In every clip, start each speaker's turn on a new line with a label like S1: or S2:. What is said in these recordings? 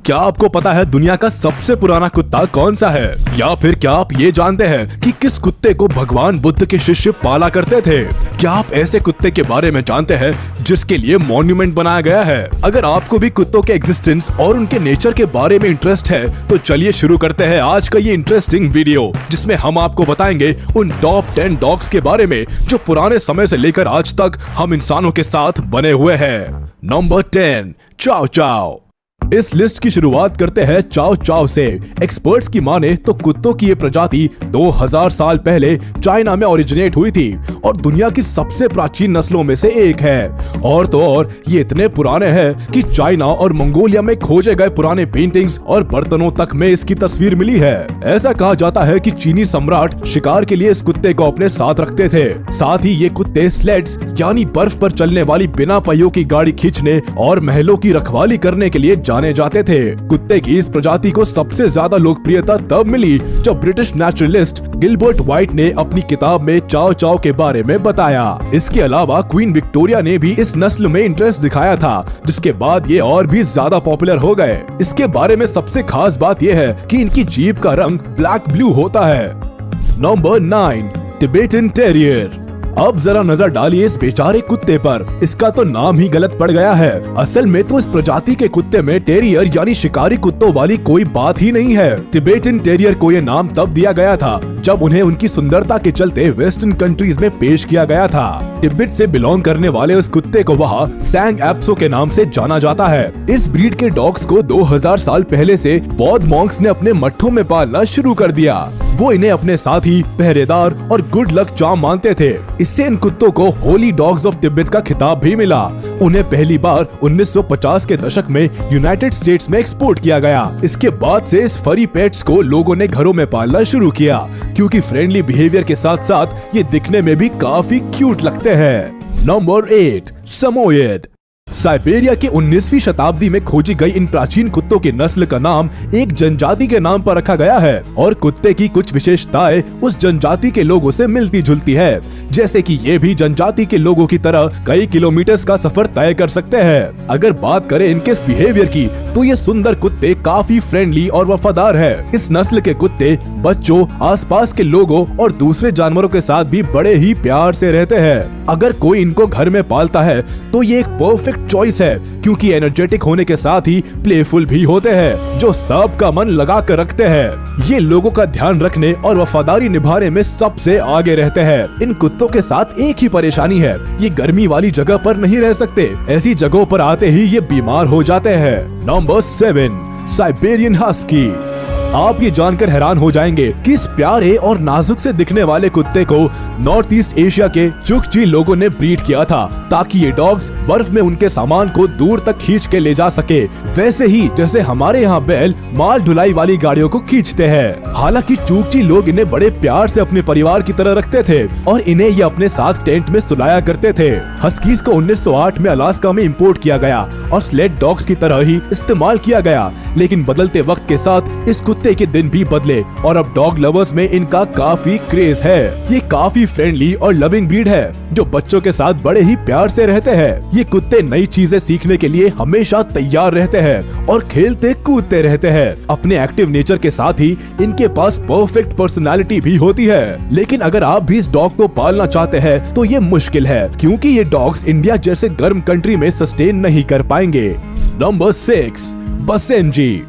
S1: क्या आपको पता है दुनिया का सबसे पुराना कुत्ता कौन सा है? या फिर क्या आप ये जानते हैं कि किस कुत्ते को भगवान बुद्ध के शिष्य पाला करते थे? क्या आप ऐसे कुत्ते के बारे में जानते हैं जिसके लिए मॉन्यूमेंट बनाया गया है? अगर आपको भी कुत्तों के एग्जिस्टेंस और उनके नेचर के बारे में इंटरेस्ट है तो चलिए शुरू करते हैं आज का ये इंटरेस्टिंग वीडियो, जिसमें हम आपको बताएंगे उन टॉप 10 डॉग्स के बारे में जो पुराने समय से लेकर आज तक हम इंसानों के साथ बने हुए हैं। नंबर 10, चाओ चाओ। इस लिस्ट की शुरुआत करते हैं चाओ चाओ से। एक्सपर्ट्स की माने तो कुत्तों की ये प्रजाति 2000 साल पहले चाइना में ओरिजिनेट हुई थी और दुनिया की सबसे प्राचीन नस्लों में से एक है। और तो और ये इतने पुराने हैं कि चाइना और मंगोलिया में खोजे गए पुराने पेंटिंग्स और बर्तनों तक में इसकी तस्वीर मिली है। ऐसा कहा जाता है कि चीनी सम्राट शिकार के लिए इस कुत्ते को अपने साथ रखते थे। साथ ही ये कुत्ते स्लेड्स यानी बर्फ पर चलने वाली बिना पहियों की गाड़ी खींचने और महलों की रखवाली करने के लिए जाने जाते थे। कुत्ते की इस प्रजाति को सबसे ज्यादा लोकप्रियता तब मिली जब ब्रिटिश नेचुरलिस्ट गिलबर्ट व्हाइट ने अपनी किताब में चाओ चाओ के बारे में बताया। इसके अलावा क्वीन विक्टोरिया ने भी इस नस्ल में इंटरेस्ट दिखाया था, जिसके बाद ये और भी ज्यादा पॉपुलर हो गए। इसके बारे में सबसे खास बात यह है कि इनकी जीभ का रंग ब्लैक ब्लू होता है। Number 9, Tibetan terrier. अब जरा नजर डालिए इस बेचारे कुत्ते पर। इसका तो नाम ही गलत पड़ गया है। असल में तो इस प्रजाति के कुत्ते में टेरियर यानी शिकारी कुत्तों वाली कोई बात ही नहीं है। टिबेटन टेरियर को ये नाम तब दिया गया था जब उन्हें उनकी सुंदरता के चलते वेस्टर्न कंट्रीज में पेश किया गया था। तिब्बत से बिलोंग करने वाले उस कुत्ते को वहाँ सैंग एप्सो के नाम से जाना जाता है। इस ब्रीड के डॉग्स को 2000 साल पहले से बौद्ध मॉन्क्स ने अपने मठों में पालना शुरू कर दिया। वो इन्हें अपने साथी, पहरेदार और गुड लक चार्म मानते थे। इससे इन कुत्तों को होली डॉग्स ऑफ तिब्बत का खिताब भी मिला। उन्हें पहली बार 1950 के दशक में यूनाइटेड स्टेट्स में एक्सपोर्ट किया गया। इसके बाद से इस फरी पेट्स को लोगों ने घरों में पालना शुरू किया, क्योंकि फ्रेंडली बिहेवियर के साथ साथ ये दिखने में भी काफी क्यूट लगते हैं। नंबर 8, समोयेड। साइबेरिया के 19वीं शताब्दी में खोजी गई इन प्राचीन कुत्तों की नस्ल का नाम एक जनजाति के नाम पर रखा गया है और कुत्ते की कुछ विशेषताएं उस जनजाति के लोगों से मिलती जुलती है, जैसे कि ये भी जनजाति के लोगों की तरह कई किलोमीटर का सफर तय कर सकते हैं। अगर बात करें इनके बिहेवियर की तो ये सुंदर कुत्ते काफी फ्रेंडली और वफादार है। इस नस्ल के कुत्ते बच्चों, आसपास के लोगों और दूसरे जानवरों के साथ भी बड़े ही प्यार से रहते हैं। अगर कोई इनको घर में पालता है तो ये एक परफेक्ट चॉइस है, क्योंकि एनर्जेटिक होने के साथ ही प्लेफुल भी होते हैं, जो सबका मन लगा कर रखते हैं। ये लोगों का ध्यान रखने और वफादारी निभाने में सबसे आगे रहते हैं। इन कुत्तों के साथ एक ही परेशानी है, ये गर्मी वाली जगह पर नहीं रह सकते। ऐसी जगहों पर आते ही ये बीमार हो जाते हैं। Number 7, Siberian husky. आप ये जानकर हैरान हो जाएंगे कि इस प्यारे और नाजुक से दिखने वाले कुत्ते को नॉर्थ ईस्ट एशिया के चुकची लोगों ने ब्रीड किया था, ताकि ये डॉग्स बर्फ में उनके सामान को दूर तक खींच के ले जा सके, वैसे ही जैसे हमारे यहाँ बैल माल ढुलाई वाली गाड़ियों को खींचते हैं। हालांकि चुकची लोग इन्हें बड़े प्यार से अपने परिवार की तरह रखते थे और इन्हें ये अपने साथ टेंट में सुलाया करते थे। हस्कीज को 1908 में अलास्का में इम्पोर्ट किया गया और स्लेड डॉग्स की तरह ही इस्तेमाल किया गया, लेकिन बदलते वक्त के साथ इस कुत्ते के दिन भी बदले और अब डॉग लवर्स में इनका काफी क्रेज है। ये काफी फ्रेंडली और लविंग ब्रीड है जो बच्चों के साथ बड़े ही प्यार से रहते हैं। ये कुत्ते नई चीजें सीखने के लिए हमेशा तैयार रहते हैं और खेलते कूदते रहते हैं। अपने एक्टिव नेचर के साथ ही इनके पास परफेक्ट पर्सनालिटी भी होती है। लेकिन अगर आप भी इस डॉग को पालना चाहते हैं तो ये मुश्किल है, क्योंकि ये डॉग्स इंडिया जैसे गर्म कंट्री में सस्टेन नहीं कर पाएंगे। नंबर 6, बसेंजी।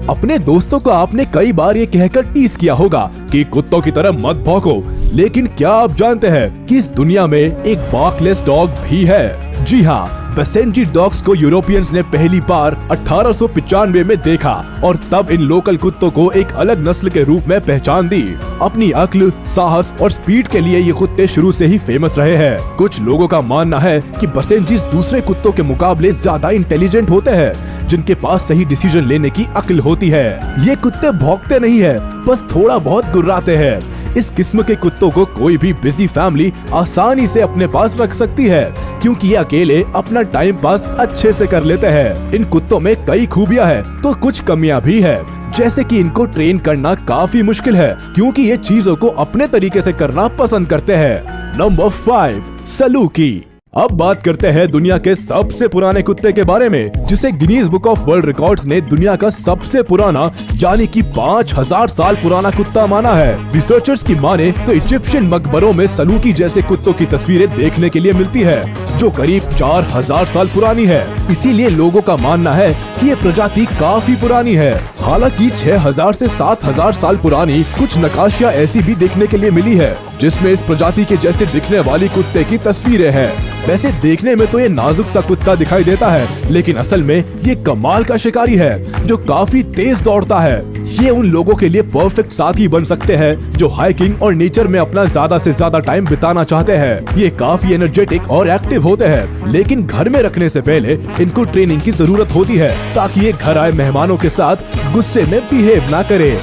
S1: अपने दोस्तों को आपने कई बार ये कहकर टीज किया होगा कि कुत्तों की तरह मत भौंको, लेकिन क्या आप जानते हैं कि इस दुनिया में एक बार्कलेस डॉग भी है? जी हाँ, बसेंजी डॉग्स को यूरोपियंस ने पहली बार 1895 में देखा और तब इन लोकल कुत्तों को एक अलग नस्ल के रूप में पहचान दी। अपनी अक्ल, साहस और स्पीड के लिए ये कुत्ते शुरू से ही फेमस रहे हैं। कुछ लोगों का मानना है कि बसेंजीज दूसरे कुत्तों के मुकाबले ज्यादा इंटेलिजेंट होते हैं, जिनके पास सही डिसीजन लेने की अक्ल होती है। ये कुत्ते भौंकते नहीं है, बस थोड़ा बहुत गुर्राते हैं। इस किस्म के कुत्तों को कोई भी बिजी फैमिली आसानी से अपने पास रख सकती है, क्योंकि ये अकेले अपना टाइम पास अच्छे से कर लेते हैं। इन कुत्तों में कई खूबियां हैं तो कुछ कमियां भी है, जैसे कि इनको ट्रेन करना काफी मुश्किल है, क्योंकि ये चीजों को अपने तरीके से करना पसंद करते हैं। नंबर 5, सलूकी। अब बात करते हैं दुनिया के सबसे पुराने कुत्ते के बारे में, जिसे Guinness book of world records ने दुनिया का सबसे पुराना यानी कि 5000 साल पुराना कुत्ता माना है। रिसर्चर्स की माने तो इजिप्शियन मकबरों में सलूकी जैसे कुत्तों की तस्वीरें देखने के लिए मिलती है, जो करीब 4000 साल पुरानी है। इसीलिए लोगों का मानना है कि ये प्रजाति काफी पुरानी है। हालांकि 6000 से 7000 साल पुरानी कुछ नक्काशियाँ ऐसी भी देखने के लिए मिली है, जिसमें इस प्रजाति के जैसे दिखने वाली कुत्ते की तस्वीरें हैं। वैसे देखने में तो ये नाजुक सा कुत्ता दिखाई देता है, लेकिन असल में ये कमाल का शिकारी है जो काफी तेज दौड़ता है। ये उन लोगों के लिए परफेक्ट साथी बन सकते हैं जो हाइकिंग और नेचर में अपना ज्यादा से ज्यादा टाइम बिताना चाहते हैं। ये काफी एनर्जेटिक और एक्टिव होते हैं, लेकिन घर में रखने से पहले इनको ट्रेनिंग की जरूरत होती है ताकि ये घर आए मेहमानों के साथ गुस्से में बिहेव ना करे।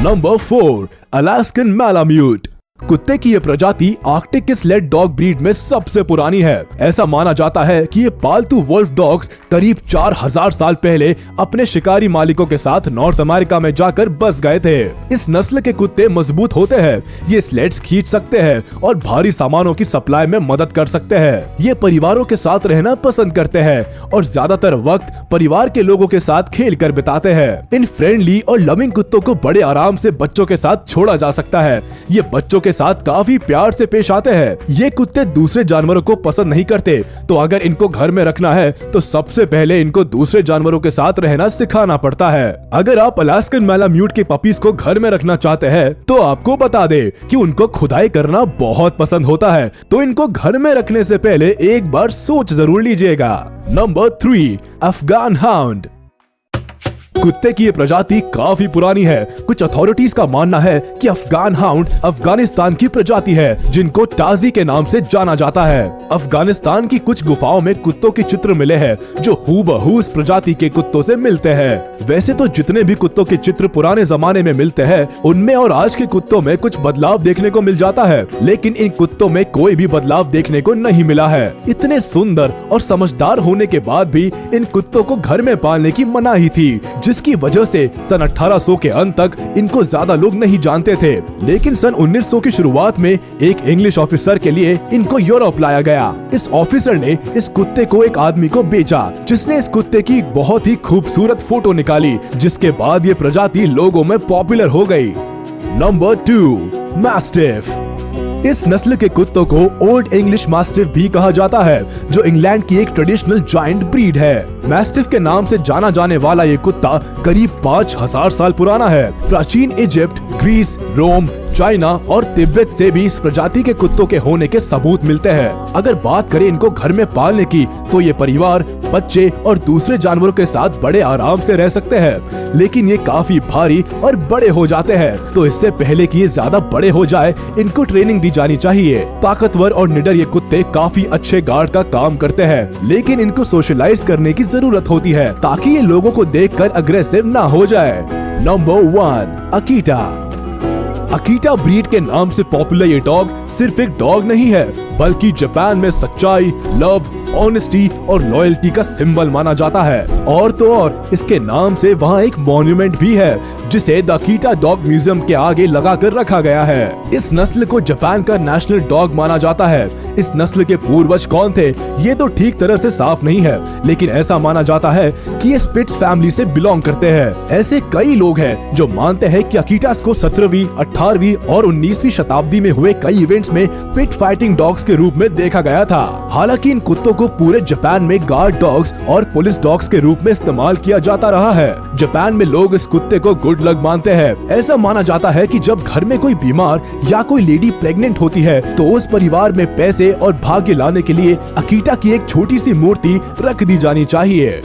S1: Number 4, Alaskan malamute. कुत्ते की ये प्रजाति आर्कटिक के स्लेट डॉग ब्रीड में सबसे पुरानी है। ऐसा माना जाता है कि ये पालतू वुल्फ डॉग्स करीब 4000 साल पहले अपने शिकारी मालिकों के साथ नॉर्थ अमेरिका में जाकर बस गए थे। इस नस्ल के कुत्ते मजबूत होते हैं, ये स्लेट्स खींच सकते हैं और भारी सामानों की सप्लाई में मदद कर सकते हैं। ये परिवारों के साथ रहना पसंद करते हैं और ज्यादातर वक्त परिवार के लोगों के साथ खेल कर बिताते हैं। इन फ्रेंडली और लविंग कुत्तों को बड़े आराम से बच्चों के साथ छोड़ा जा सकता है। ये बच्चों के साथ काफी प्यार से पेश आते हैं। ये कुत्ते दूसरे जानवरों को पसंद नहीं करते, तो अगर इनको घर में रखना है तो सबसे पहले इनको दूसरे जानवरों के साथ रहना सिखाना पड़ता है। अगर आप अलास्कन मैलाम्यूट के पपीज को घर में रखना चाहते हैं तो आपको बता दे कि उनको खुदाई करना बहुत पसंद होता है, तो इनको घर में रखने से पहले एक बार सोच जरूर लीजिएगा। Number 3, Afghan hound. कुत्ते की ये प्रजाति काफी पुरानी है। कुछ अथॉरिटीज का मानना है कि अफगान हाउंड अफगानिस्तान की प्रजाति है, जिनको टाजी के नाम से जाना जाता है। अफगानिस्तान की कुछ गुफाओं में कुत्तों के चित्र मिले हैं जो हूबहू इस प्रजाति के कुत्तों से मिलते हैं। वैसे तो जितने भी कुत्तों के चित्र पुराने जमाने में मिलते हैं, उनमें और आज के कुत्तों में कुछ बदलाव देखने को मिल जाता है, लेकिन इन कुत्तों में कोई भी बदलाव देखने को नहीं मिला है। इतने सुंदर और समझदार होने के बाद भी इन कुत्तों को घर में पालने की मनाही थी, जिसकी वजह से सन 1800 के अंत तक इनको ज्यादा लोग नहीं जानते थे। लेकिन सन 1900 की शुरुआत में एक इंग्लिश ऑफिसर के लिए इनको यूरोप लाया गया। इस ऑफिसर ने इस कुत्ते को एक आदमी को बेचा, जिसने इस कुत्ते की एक बहुत ही खूबसूरत फोटो निकाली, जिसके बाद ये प्रजाति लोगों में पॉपुलर हो गई। Number 2, mastiff. इस नस्ल के कुत्तों को ओल्ड इंग्लिश मास्टिफ भी कहा जाता है, जो इंग्लैंड की एक ट्रेडिशनल जायंट ब्रीड है। मैस्टिफ के नाम से जाना जाने वाला ये कुत्ता करीब 5000 साल पुराना है। प्राचीन इजिप्ट, ग्रीस, रोम, चाइना और तिब्बत से भी इस प्रजाति के कुत्तों के होने के सबूत मिलते हैं। अगर बात करें इनको घर में पालने की, तो ये परिवार, बच्चे और दूसरे जानवरों के साथ बड़े आराम से रह सकते हैं, लेकिन ये काफी भारी और बड़े हो जाते हैं, तो इससे पहले कि ये ज्यादा बड़े हो जाए, इनको ट्रेनिंग दी जानी चाहिए। ताकतवर और निडर ये कुत्ते काफी अच्छे गार्ड का काम करते हैं, लेकिन इनको सोशलाइज करने की जरूरत होती है ताकि ये लोगों को देखकर अग्रेसिव ना हो जाए। Number 1, Akita. अकीटा ब्रीड के नाम से पॉपुलर ये डॉग सिर्फ एक डॉग नहीं है, बल्कि जापान में सच्चाई, लव, ऑनेस्टी और लॉयल्टी का सिंबल माना जाता है। और तो और इसके नाम से वहाँ एक मॉन्यूमेंट भी है, जिसे द अकीटा डॉग म्यूजियम के आगे लगाकर रखा गया है। इस नस्ल को जापान का नेशनल डॉग माना जाता है। इस नस्ल के पूर्वज कौन थे, ये तो ठीक तरह से साफ नहीं है, लेकिन ऐसा माना जाता है कि ये स्पिट्स फैमिली से बिलोंग करते हैं। ऐसे कई लोग हैं जो मानते हैं कि अकीटास को 17वीं, 18वीं और 19वीं शताब्दी में हुए कई इवेंट्स में पिट फाइटिंग डॉग्स के रूप में देखा गया था। हालांकि इन कुत्तों को पूरे जापान में गार्ड डॉग्स और पुलिस डॉग्स के रूप में इस्तेमाल किया जाता रहा है। जापान में लोग इस कुत्ते को गुड लक मानते हैं। ऐसा माना जाता है कि जब घर में कोई बीमार या कोई लेडी प्रेग्नेंट होती है, तो उस परिवार में पैसे और भाग्य लाने के लिए अकीटा की एक छोटी सी मूर्ति रख दी जानी चाहिए।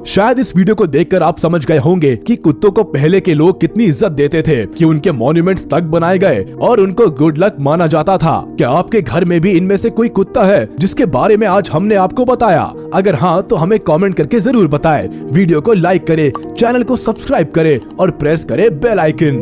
S1: शायद इस वीडियो को देखकर आप समझ गए होंगे कि कुत्तों को पहले के लोग कितनी इज्जत देते थे, कि उनके मॉन्यूमेंट्स तक बनाए गए और उनको गुड लक माना जाता था। क्या आपके घर में भी इनमें से कोई कुत्ता है जिसके बारे में आज हमने आपको बताया? अगर हाँ, तो हमें कमेंट करके जरूर बताएं। वीडियो को लाइक करें, चैनल को सब्सक्राइब करें और प्रेस करें बेल आइकन।